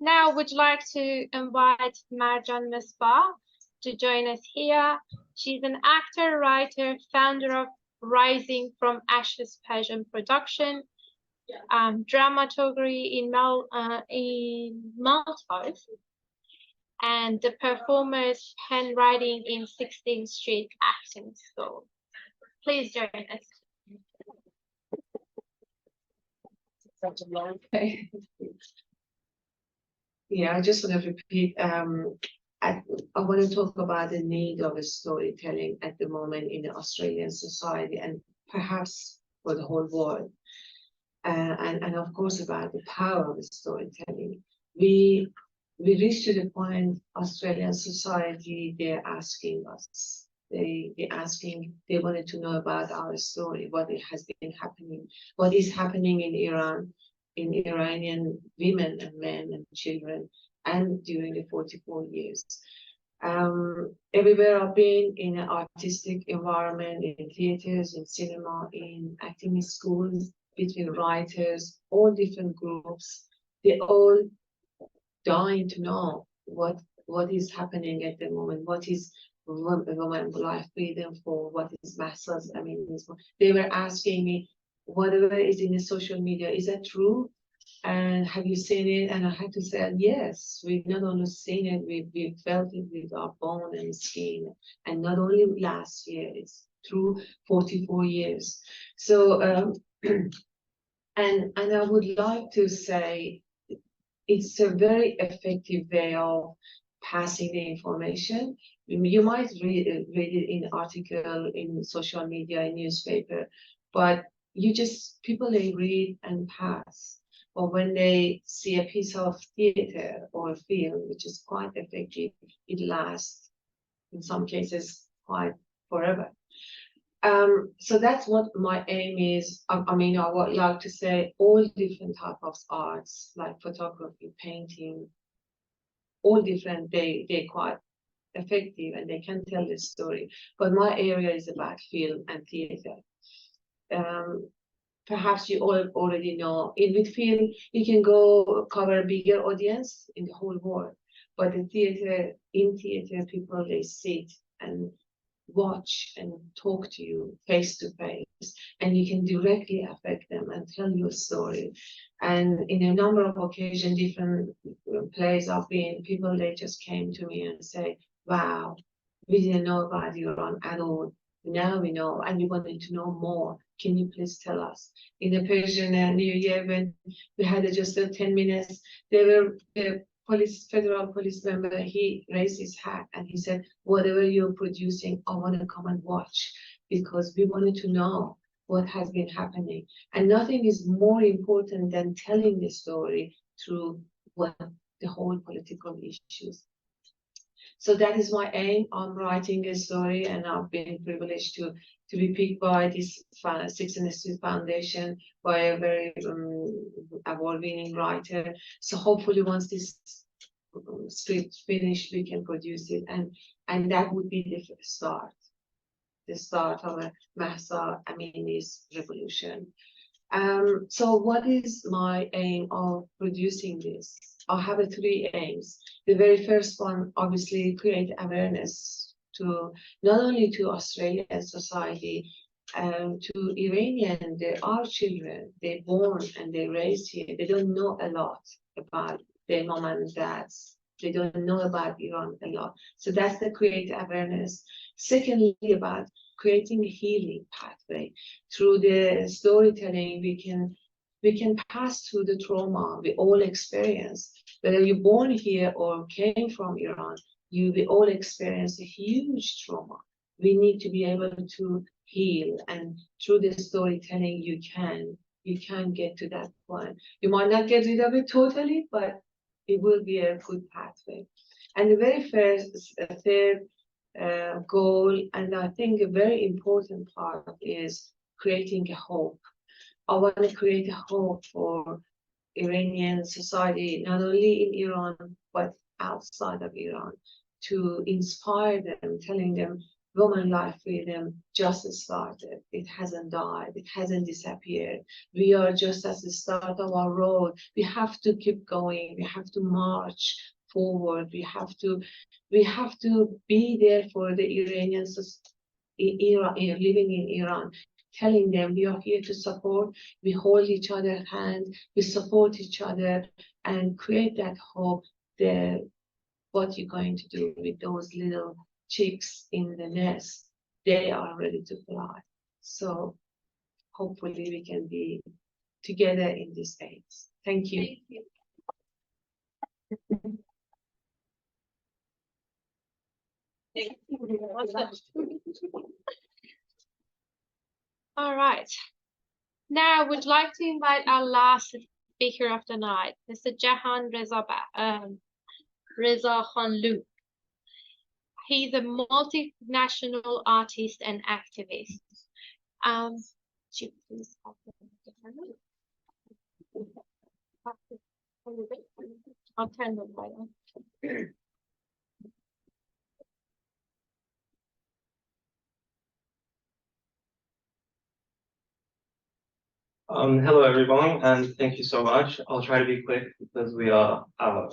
Now, would like to invite Marjan Mesbahi to join us here. She's an actor, writer, founder of Rising from Ashes Pageant Production, dramaturgy in Malta, and the performer's handwriting in 16th Street Acting School. Please join us. Such a long day. Yeah, I just want to repeat. I want to talk about the need of storytelling at the moment in the Australian society and perhaps for the whole world. And of course about the power of storytelling. We reached to the point Australian society, they're asking us. They wanted to know about our story, what has been happening, what is happening in Iran, in Iranian women and men and children, and during the 44 years. Everywhere I've been, in an artistic environment, in theaters, in cinema, in acting schools, between writers, all different groups, they all dying to know what is happening at the moment, what is woman life freedom for, what is masses. I mean, they were asking me, whatever is in the social media, is that true? And have you seen it? And I had to say, yes, we've not only seen it, we felt it with our bone and skin. And not only last year, it's through 44 years. So, and I would like to say, it's a very effective way of passing the information. You might read it in article, in social media, in newspaper, but people, they read and pass. Or when they see a piece of theater or a film, which is quite effective, it lasts, in some cases, quite forever. So that's what my aim is. I mean, I would like to say all different type of arts, like photography, painting, all different, they're quite effective and they can tell the story. But my area is about film and theater. Perhaps you all already know, with film, you can go cover a bigger audience in the whole world. But in theater, people, they sit and watch and talk to you face to face, and you can directly affect them and tell you a story. And in a number of occasions, different places I've been, people, they just came to me and say, wow, we didn't know about Iran at all. Now we know, and we wanted to know more. Can you please tell us? In the Persian New Year, when we had just 10 minutes, the federal police member, he raised his hat and he said, whatever you're producing, I want to come and watch, because we wanted to know what has been happening. And nothing is more important than telling the story through the whole political issues. So that is my aim. I'm writing a story, and I've been privileged to be picked by this 16th Street Foundation, by a very award-winning writer. So hopefully once this script finished, we can produce it, and that would be the start of a Mahsa Amini's revolution. So what is my aim of producing this? I have 3 aims. The very first one, obviously, create awareness to not only to Australian society, to Iranian. There are children, they're born and they're raised here. They don't know a lot about their mom and dads. They don't know about Iran a lot. So that's the create awareness. Secondly, about creating a healing pathway. Through the storytelling, we can pass through the trauma we all experience. Whether you're born here or came from Iran, we all experience a huge trauma. We need to be able to heal, and through the storytelling, you can get to that point. You might not get rid of it totally, but it will be a good pathway. And the very third goal, and I think a very important part, is creating a hope. I want to create a hope for Iranian society, not only in Iran, but outside of Iran, to inspire them, telling them women life freedom just started. It hasn't died. It hasn't disappeared. We are just at the start of our road. We have to keep going. We have to march forward. We have to be there for the Iranians in Iran, living in Iran, telling them we are here to support. We hold each other's hand. We support each other and create that hope. What you're going to do with those little chicks in the nest, they are ready to fly. So hopefully we can be together in this space. Thank you. Thank you. All right. Now I would like to invite our last speaker of the night, Mr. Jahan Rezakhanlou. He's a multinational artist and activist. Please have the camera. I'll turn the light on. Hello everyone, and thank you so much. I'll try to be quick because we are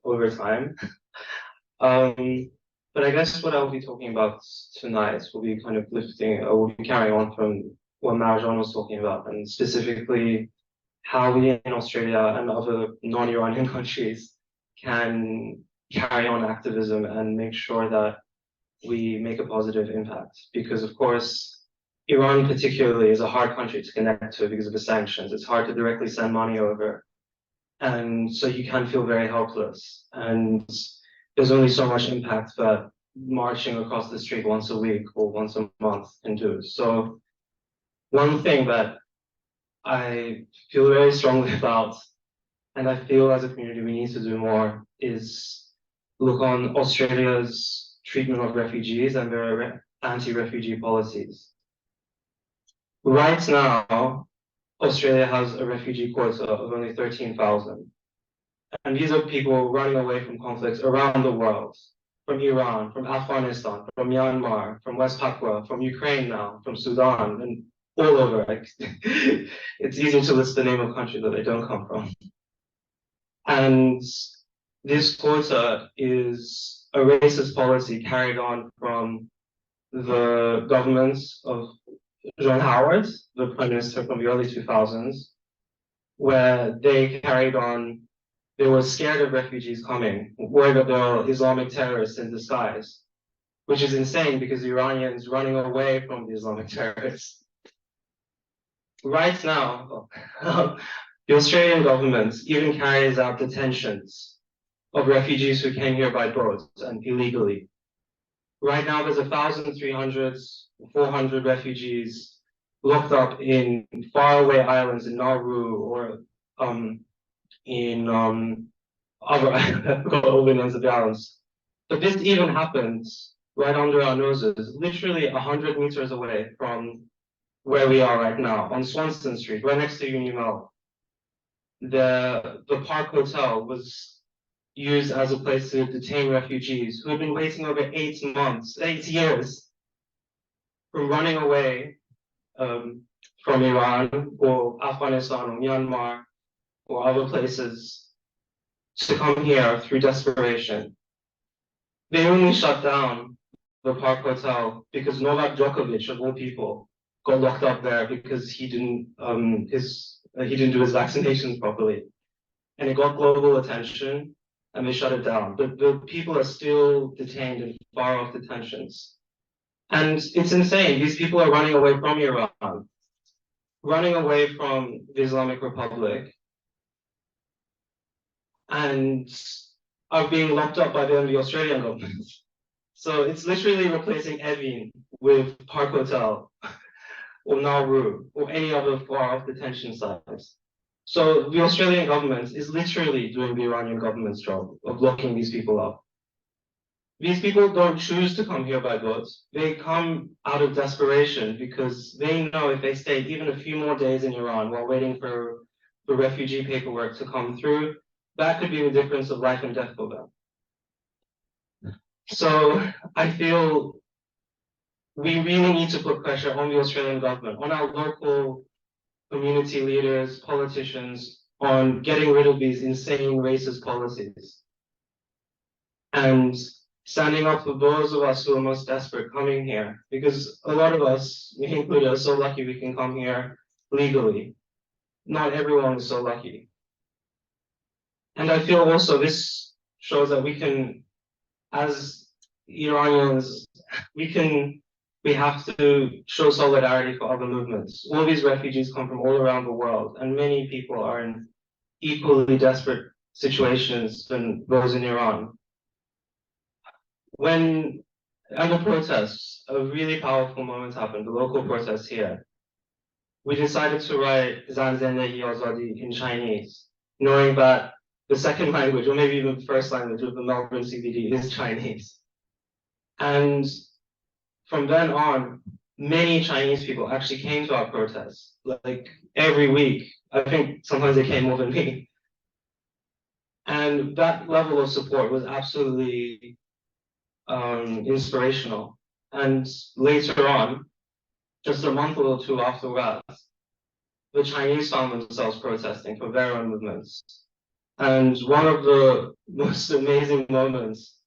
over time. But I guess what I'll be talking about tonight will be kind of we'll be carrying on from what Marjan was talking about, and specifically how we in Australia and other non-Iranian countries can carry on activism and make sure that we make a positive impact. Because of course, Iran particularly is a hard country to connect to because of the sanctions. It's hard to directly send money over. And so you can feel very helpless. And there's only so much impact that marching across the street once a week or once a month can do. So one thing that I feel very strongly about, and I feel as a community we need to do more, is look on Australia's treatment of refugees and their anti-refugee policies. Right now, Australia has a refugee quota of only 13,000. And these are people running away from conflicts around the world, from Iran, from Afghanistan, from Myanmar, from West Papua, from Ukraine now, from Sudan, and all over. It's easy to list the name of countries that they don't come from. And this quota is a racist policy carried on from the governments of John Howard, the prime minister from the early 2000s, where they carried on, they were scared of refugees coming, worried that they're Islamic terrorists in disguise, which is insane because the Iranians running away from the Islamic terrorists. Right now, the Australian government even carries out detentions of refugees who came here by boat and illegally. Right now, there's 1,300, 400 refugees locked up in faraway islands in Nauru or in other, I forgot all the names of the islands. But this even happens right under our noses, literally 100 meters away from where we are right now, on Swanston Street, right next to Unimel. The Park Hotel was used as a place to detain refugees who had been waiting over 8 years from running away from Iran or Afghanistan or Myanmar or other places to come here through desperation. They only shut down the Park Hotel because Novak Djokovic, of all people, got locked up there because he didn't do his vaccinations properly, and it got global attention, and they shut it down. But the people are still detained in far-off detentions, and it's insane. These people are running away from Iran, running away from the Islamic Republic, and are being locked up by the Australian government. So it's literally replacing Evin with Park Hotel or Nauru or any other far-off detention sites. So the Australian government is literally doing the Iranian government's job of locking these people up. These people don't choose to come here by boat. They come out of desperation because they know if they stay even a few more days in Iran while waiting for refugee paperwork to come through, that could be the difference of life and death for them. So I feel we really need to put pressure on the Australian government, on our local community leaders, politicians, on getting rid of these insane racist policies. And standing up for those of us who are most desperate coming here, because a lot of us, me included, are so lucky we can come here legally. Not everyone is so lucky. And I feel also this shows that we can, as Iranians, we have to show solidarity for other movements. All these refugees come from all around the world, and many people are in equally desperate situations than those in Iran. When at the protests, a really powerful moment happened, the local protests here. We decided to write Zan Zendegi Azadi in Chinese, knowing that the second language, or maybe even the first language of the Melbourne CBD is Chinese. And from then on, many Chinese people actually came to our protests, like every week. I think sometimes they came more than me. And that level of support was absolutely inspirational. And later on, just a month or two after that, the Chinese found themselves protesting for their own movements. And one of the most amazing moments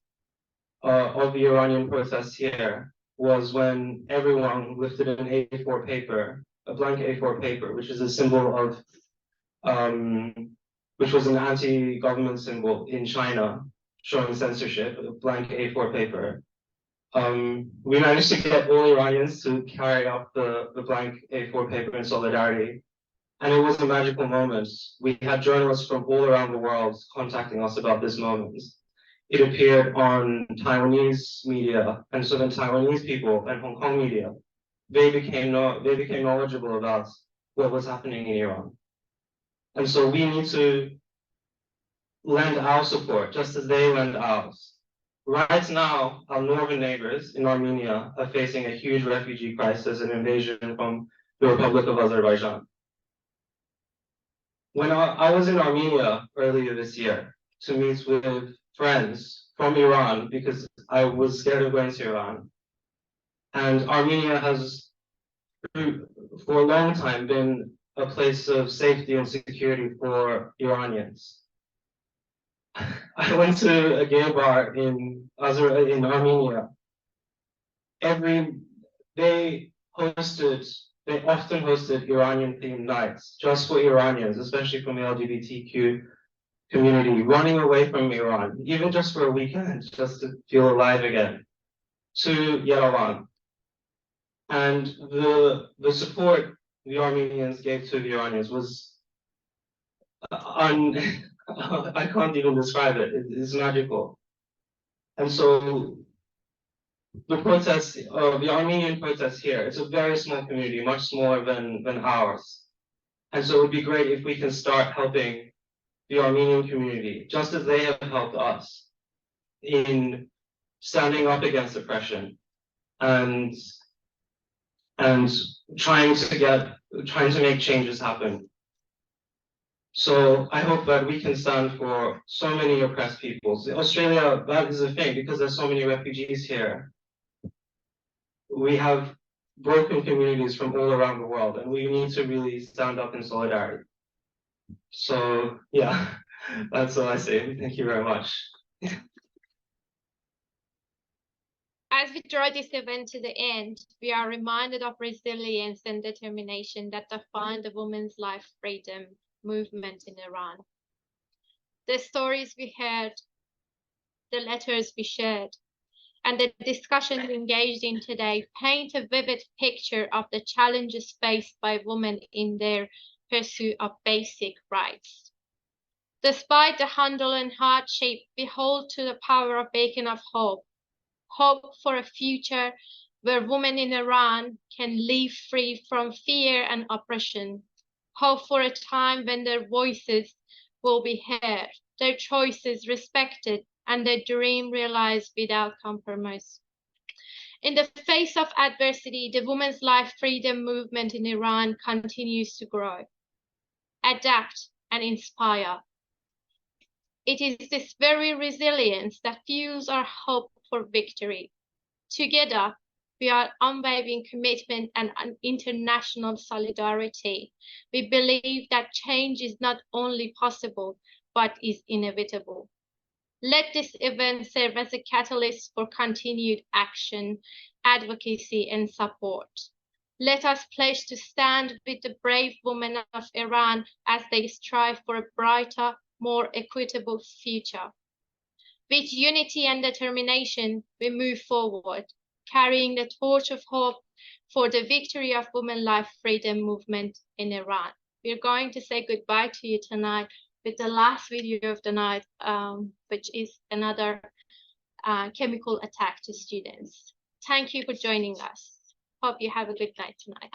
of the Iranian protests here was when everyone lifted an A4 paper, a blank A4 paper, which is a symbol of, which was an anti-government symbol in China, showing censorship, a blank A4 paper. We managed to get all Iranians to carry up the blank A4 paper in solidarity. And it was a magical moment. We had journalists from all around the world contacting us about this moment. It appeared on Taiwanese media, and so then Taiwanese people and Hong Kong media, they became knowledgeable about what was happening in Iran. And so we need to lend our support just as they lend ours. Right now, our northern neighbors in Armenia are facing a huge refugee crisis and invasion from the Republic of Azerbaijan. When I was in Armenia earlier this year to meet with friends from Iran because I was scared of going to Iran. And Armenia has, for a long time, been a place of safety and security for Iranians. I went to a gay bar in Armenia. They often hosted Iranian-themed nights just for Iranians, especially from the LGBTQ community, running away from Iran, even just for a weekend, just to feel alive again, to Yerevan. And the support the Armenians gave to the Iranians was I can't even describe it. It's magical. And so the protests, the Armenian protests here, it's a very small community, much smaller than ours. And so it would be great if we can start helping the Armenian community, just as they have helped us in standing up against oppression and trying to make changes happen. So I hope that we can stand for so many oppressed peoples. Australia, that is a thing because there's so many refugees here. We have broken communities from all around the world, and we need to really stand up in solidarity. So yeah, that's all I say. Thank you very much. As we draw this event to the end, we are reminded of resilience and determination that define the women's life freedom movement in Iran. The stories we heard, the letters we shared, and the discussions engaged in today paint a vivid picture of the challenges faced by women in their pursuit of basic rights. Despite the handle and hardship, we hold to the power of beacon of hope for a future where women in Iran can live free from fear and oppression, hope for a time when their voices will be heard, their choices respected, and their dream realized without compromise. In the face of adversity, the women's life freedom movement in Iran continues to grow, adapt, and inspire. It is this very resilience that fuels our hope for victory. Together, We are unwavering commitment and an international solidarity. We believe that change is not only possible, but is inevitable. Let this event serve as a catalyst for continued action, advocacy, and support. Let us pledge to stand with the brave women of Iran as they strive for a brighter, more equitable future. With unity and determination, we move forward, carrying the torch of hope for the victory of women life freedom movement in Iran. We're going to say goodbye to you tonight with the last video of the night, which is another chemical attack to students. Thank you for joining us. Hope you have a good night tonight.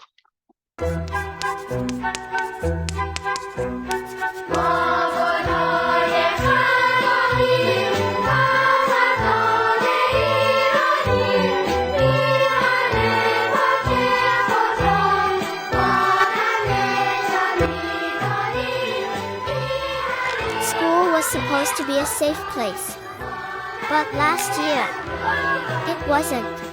School was supposed to be a safe place. But last year, it wasn't.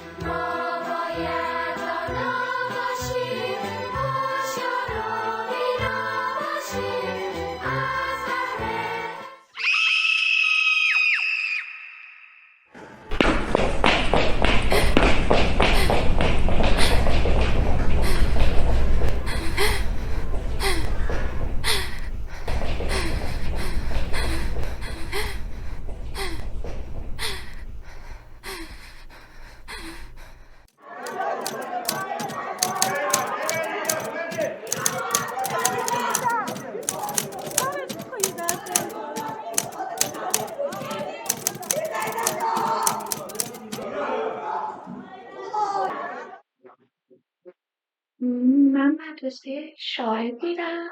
من مدرسه شاهد میرم.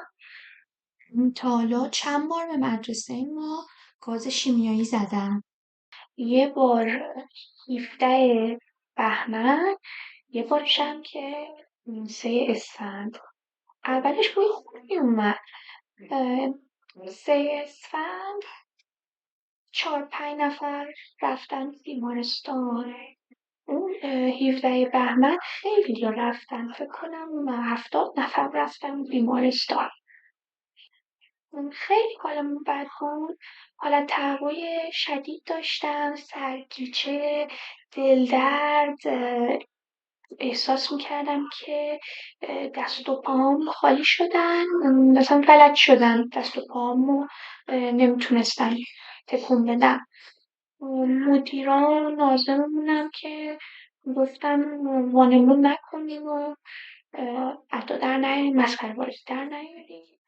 تا حالا چند بار به مدرسه ما گاز شیمیایی زدم. یه بار 17 بهمن، یه بارشم که 3 اسفند. اولش بوی خوبی اومد. 3 اسفند 4-5 نفر رفتن بیمارستان. اون 17 بهمن خیلی رفتن، فکر کنم 70 نفر رفتن بیمارستان. خیلی حالمون بد بود. حالت تهوع شدید داشتم، سرگیجه، دلدرد. احساس میکردم که دست و پام خالی شدن، مثلا فلج شدن، دست و پامو نمیتونستم تکون بدم. مدیران ناظرمونم که گفتن وانمون نکنیم و حتی در نیاریم، مسخره بازی در نیاریم.